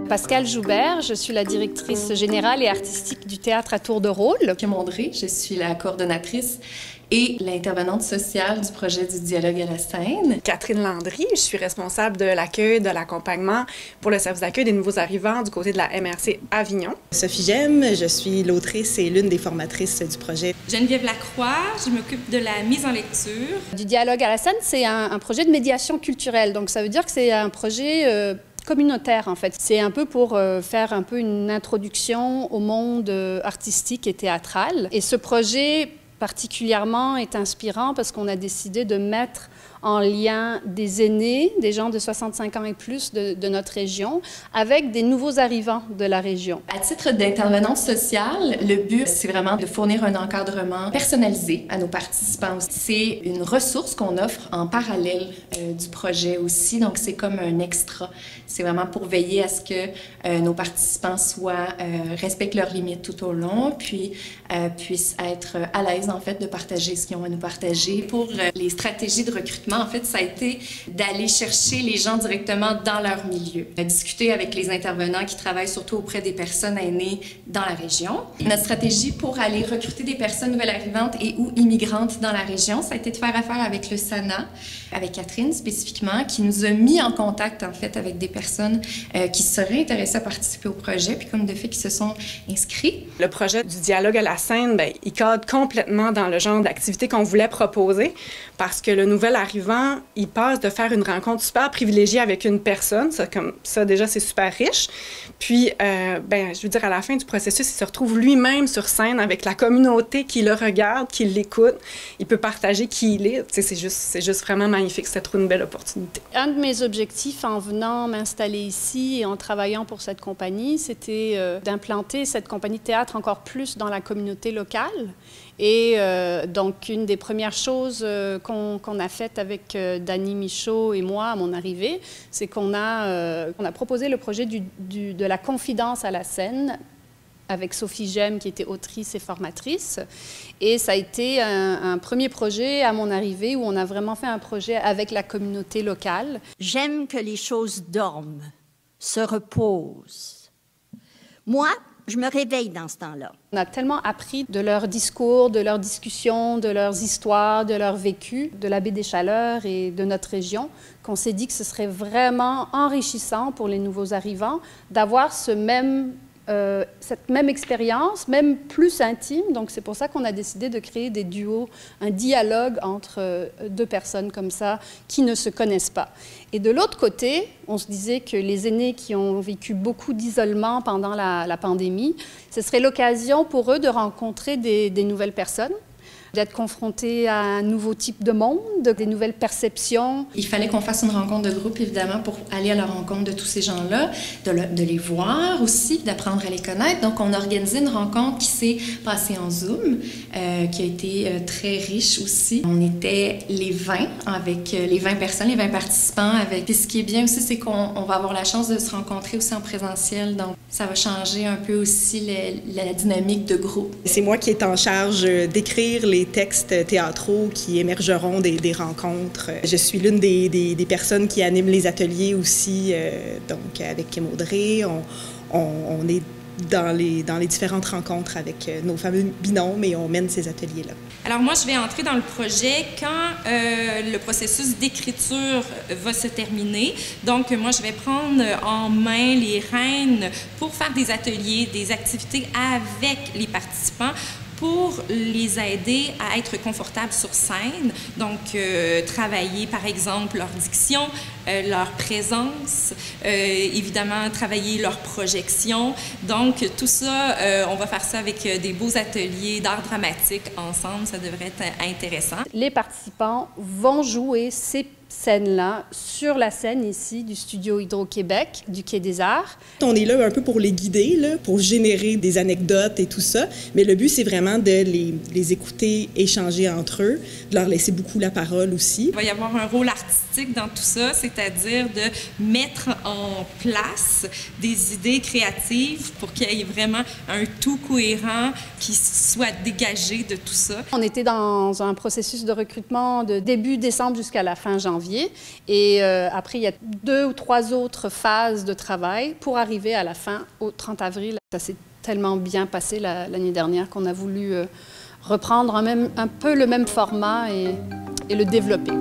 Pascale Joubert, je suis la directrice générale et artistique du théâtre à tour de rôle. Kim Ondré, je suis la coordonnatrice et l'intervenante sociale du projet du dialogue à la scène. Catherine Landry, je suis responsable de l'accueil, de l'accompagnement pour le service d'accueil des nouveaux arrivants du côté de la MRC Avignon. Sophie Gemme, je suis l'autrice et l'une des formatrices du projet. Geneviève Lacroix, je m'occupe de la mise en lecture. Du dialogue à la scène, c'est un projet de médiation culturelle, donc ça veut dire que c'est un projet communautaire en fait. C'est un peu pour faire un peu une introduction au monde artistique et théâtral. Et ce projet particulièrement est inspirant parce qu'on a décidé de mettre en lien des aînés, des gens de 65 ans et plus de notre région, avec des nouveaux arrivants de la région. À titre d'intervenante sociale, le but, c'est vraiment de fournir un encadrement personnalisé à nos participants. C'est une ressource qu'on offre en parallèle du projet aussi, donc c'est comme un extra. C'est vraiment pour veiller à ce que nos participants respectent leurs limites tout au long, puis puissent être à l'aise en fait de partager ce qu'ils ont à nous partager. Pour les stratégies de recrutement, en fait, ça a été d'aller chercher les gens directement dans leur milieu, discuter avec les intervenants qui travaillent surtout auprès des personnes aînées dans la région. Notre stratégie pour aller recruter des personnes nouvelles arrivantes et ou immigrantes dans la région, ça a été de faire affaire avec le SANA, avec Catherine spécifiquement, qui nous a mis en contact en fait avec des personnes qui seraient intéressées à participer au projet, puis comme de fait qui se sont inscrits. Le projet du dialogue à la scène, bien, il cadre complètement dans le genre d'activité qu'on voulait proposer parce que le nouvel arrivant, il passe de faire une rencontre super privilégiée avec une personne, ça, comme ça déjà c'est super riche, puis ben, je veux dire à la fin du processus, il se retrouve lui-même sur scène avec la communauté qui le regarde, qui l'écoute, il peut partager qui il est, c'est juste vraiment magnifique, c'est trop une belle opportunité. Un de mes objectifs en venant m'installer ici et en travaillant pour cette compagnie, c'était d'implanter cette compagnie de théâtre encore plus dans la communauté locale. Et donc, une des premières choses qu'on a faites avec Dany Michaud et moi à mon arrivée, c'est qu'on a proposé le projet de la confidence à la scène avec Sophie Gemme, qui était autrice et formatrice. Et ça a été un premier projet à mon arrivée où on a vraiment fait un projet avec la communauté locale. J'aime que les choses dorment, se reposent. Moi, je me réveille dans ce temps-là. On a tellement appris de leurs discours, de leurs discussions, de leurs histoires, de leur vécu, de la baie des Chaleurs et de notre région, qu'on s'est dit que ce serait vraiment enrichissant pour les nouveaux arrivants d'avoir cette même expérience, même plus intime. Donc, c'est pour ça qu'on a décidé de créer des duos, un dialogue entre deux personnes comme ça qui ne se connaissent pas. Et de l'autre côté, on se disait que les aînés qui ont vécu beaucoup d'isolement pendant la pandémie, ce serait l'occasion pour eux de rencontrer des nouvelles personnes, d'être confrontés à un nouveau type de monde, des nouvelles perceptions. Il fallait qu'on fasse une rencontre de groupe, évidemment, pour aller à la rencontre de tous ces gens-là, de les voir aussi, d'apprendre à les connaître. Donc, on a organisé une rencontre qui s'est passée en Zoom, qui a été très riche aussi. On était les 20, avec les 20 personnes, les 20 participants. Puis ce qui est bien aussi, c'est qu'on va avoir la chance de se rencontrer aussi en présentiel. Donc, ça va changer un peu aussi la dynamique de groupe. C'est moi qui est en charge d'écrire les textes théâtraux qui émergeront des rencontres. Je suis l'une des personnes qui animent les ateliers aussi, donc avec Kim Ondré. On est dans les différentes rencontres avec nos fameux binômes et on mène ces ateliers-là. Alors moi, je vais entrer dans le projet quand le processus d'écriture va se terminer. Donc moi, je vais prendre en main les rênes pour faire des ateliers, des activités avec les participants pour les aider à être confortables sur scène. Donc, travailler, par exemple, leur diction, leur présence, évidemment, travailler leur projection. Donc, tout ça, on va faire ça avec des beaux ateliers d'art dramatique ensemble. Ça devrait être intéressant. Les participants vont jouer ces scène-là sur la scène ici du Studio Hydro-Québec, du Quai des Arts. On est là un peu pour les guider, là, pour générer des anecdotes et tout ça, mais le but, c'est vraiment de les écouter, échanger entre eux, de leur laisser beaucoup la parole aussi. Il va y avoir un rôle artistique dans tout ça, c'est c'est-à-dire de mettre en place des idées créatives pour qu'il y ait vraiment un tout cohérent qui soit dégagé de tout ça. On était dans un processus de recrutement de début décembre jusqu'à la fin janvier. Et après, il y a 2 ou 3 autres phases de travail pour arriver à la fin, au 30 avril. Ça s'est tellement bien passé l'année dernière qu'on a voulu reprendre un peu le même format et le développer.